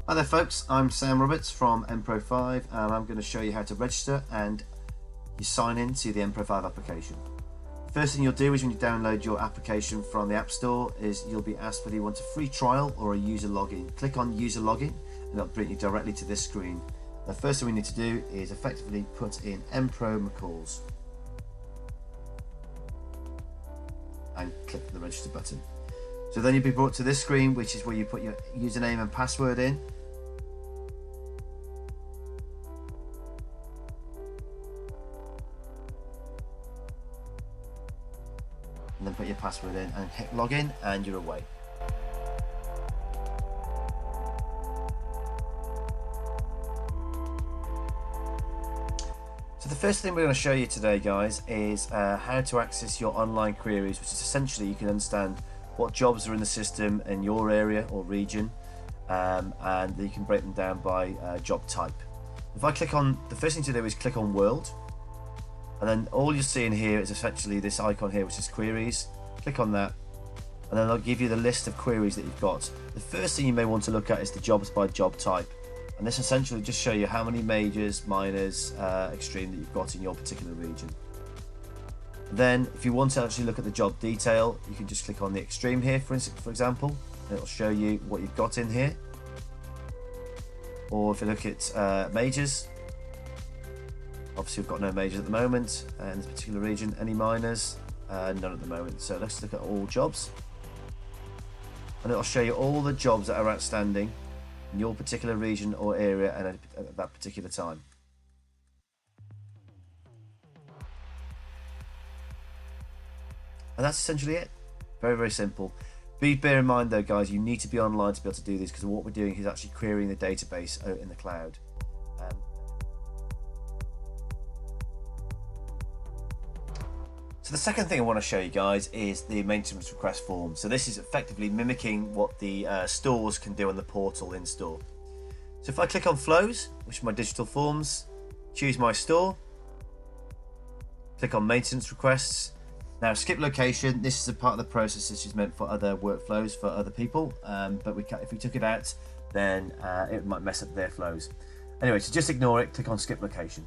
Hi there folks, I'm Sam Roberts from mpro5 and I'm going to show you how to register and you sign in to the mpro5 application. First thing you'll do is when you download your application from the App Store is you'll be asked whether you want a free trial or a user login. Click on user login and it'll bring you directly to this screen. The first thing we need to do is effectively put in McColls and click the register button. So then you'll be brought to this screen, which is where you put your username and password in. And then put your password in and hit login and you're away. So the first thing we're going to show you today, guys, is how to access your online queries, which is essentially you can understand what jobs are in the system in your area or region, and you can break them down by job type. If I click on, the first thing to do is click on World, and then all you're seeing here is essentially this icon here, which is queries. Click on that, and then I'll give you the list of queries that you've got. The first thing you may want to look at is the jobs by job type, and this essentially just show you how many majors, minors, extreme that you've got in your particular region. Then if you want to actually look at the job detail, you can just click on the extreme here, for example, and it'll show you what you've got in here. Or if you look at majors, obviously we've got no majors at the moment in this particular region. Any minors? None at the moment. So let's look at all jobs, and it'll show you all the jobs that are outstanding in your particular region or area at that particular time. And that's essentially it. Very, very simple. Bear in mind though, guys, you need to be online to be able to do this, because what we're doing is actually querying the database out in the cloud. So the second thing I want to show you guys is the maintenance request form. So this is effectively mimicking what the stores can do on the portal in store. So if I click on flows, which are my digital forms, choose my store, click on maintenance requests. Now skip location, this is a part of the process which is meant for other workflows for other people, but if we took it out, then it might mess up their flows. Anyway, so just ignore it, click on skip location.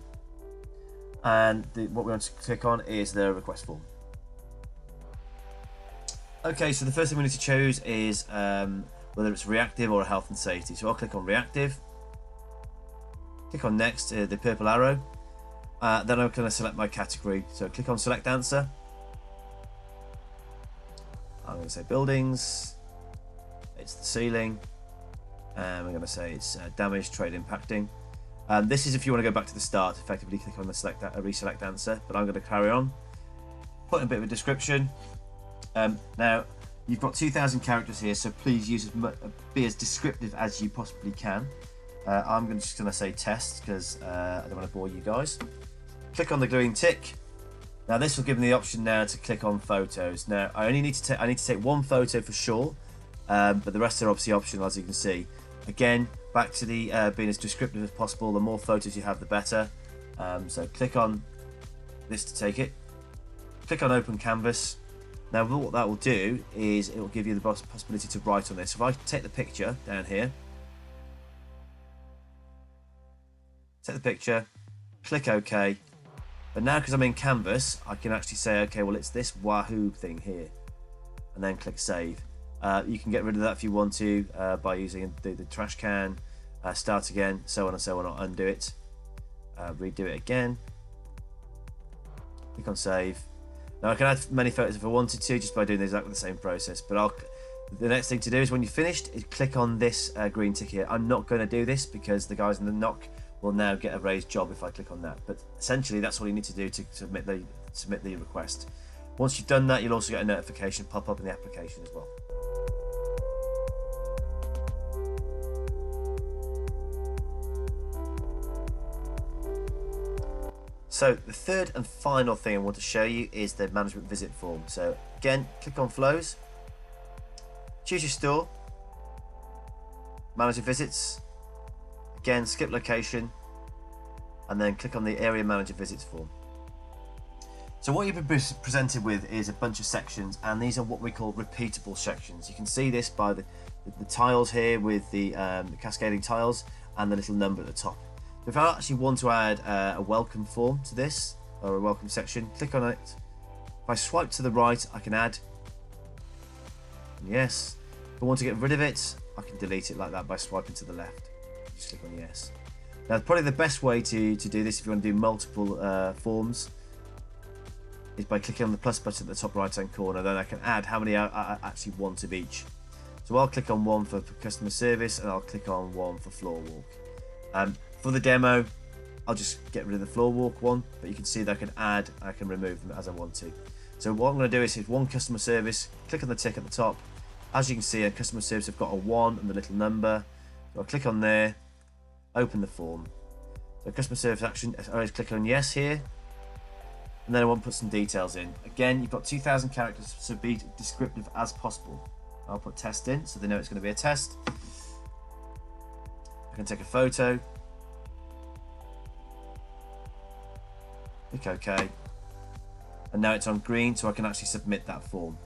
And what we want to click on is the request form. Okay, so the first thing we need to choose is whether it's reactive or a health and safety. So I'll click on reactive, click on next, the purple arrow, then I'm going to select my category. So click on select answer. I'm going to say buildings, it's the ceiling, and we're going to say it's damage, trade impacting. This is if you want to go back to the start, effectively click on the reselect answer, but I'm going to carry on. Put in a bit of a description. Now, you've got 2,000 characters here, so please be as descriptive as you possibly can. I'm just going to say test, because I don't want to bore you guys. Click on the green tick. Now this will give me the option now to click on photos. Now I need to take one photo for sure, but the rest are obviously optional, as you can see. Again, back to the being as descriptive as possible. The more photos you have, the better. So click on this to take it. Click on open canvas. Now what that will do is it will give you the possibility to write on this. If I take the picture down here, take the picture, click OK. But now, because I'm in Canvas, I can actually say, okay, well, it's this Wahoo thing here, and then click Save. You can get rid of that if you want to by using the trash can, start again, so on and so on, or undo it, redo it again, click on Save. Now I can add many photos if I wanted to, just by doing exactly the same process, but the next thing to do is when you're finished, is click on this green tick here. I'm not going to do this because the guys in the knock will now get a raised job if I click on that, but essentially that's all you need to do to submit the request. Once you've done that, you'll also get a notification pop up in the application as well. So the third and final thing I want to show you is the management visit form. So again, click on flows, choose your store, manager visits. Again, skip location, and then click on the area manager visits form. So what you've been presented with is a bunch of sections, and these are what we call repeatable sections. You can see this by the the tiles here with the cascading tiles and the little number at the top. If I actually want to add a welcome form to this, or a welcome section, click on it. If I swipe to the right, I can add. Yes. If I want to get rid of it, I can delete it like that by swiping to the left. Just click on yes. Now, probably the best way to do this if you want to do multiple forms is by clicking on the plus button at the top right hand corner. Then I can add how many I actually want of each. So I'll click on one for customer service, and I'll click on one for floor walk. For the demo, I'll just get rid of the floor walk one, but you can see that I can add, I can remove them as I want to. So what I'm going to do is hit one customer service, click on the tick at the top. As you can see, a customer service have got a 1 and the little number. So I'll click on there, open the form. So customer service action, I always click on yes here, and then I want to put some details in. Again, you've got 2,000 characters, so be descriptive as possible. I'll put test in, so they know it's going to be a test. I can take a photo. Click OK. And now it's on green, so I can actually submit that form.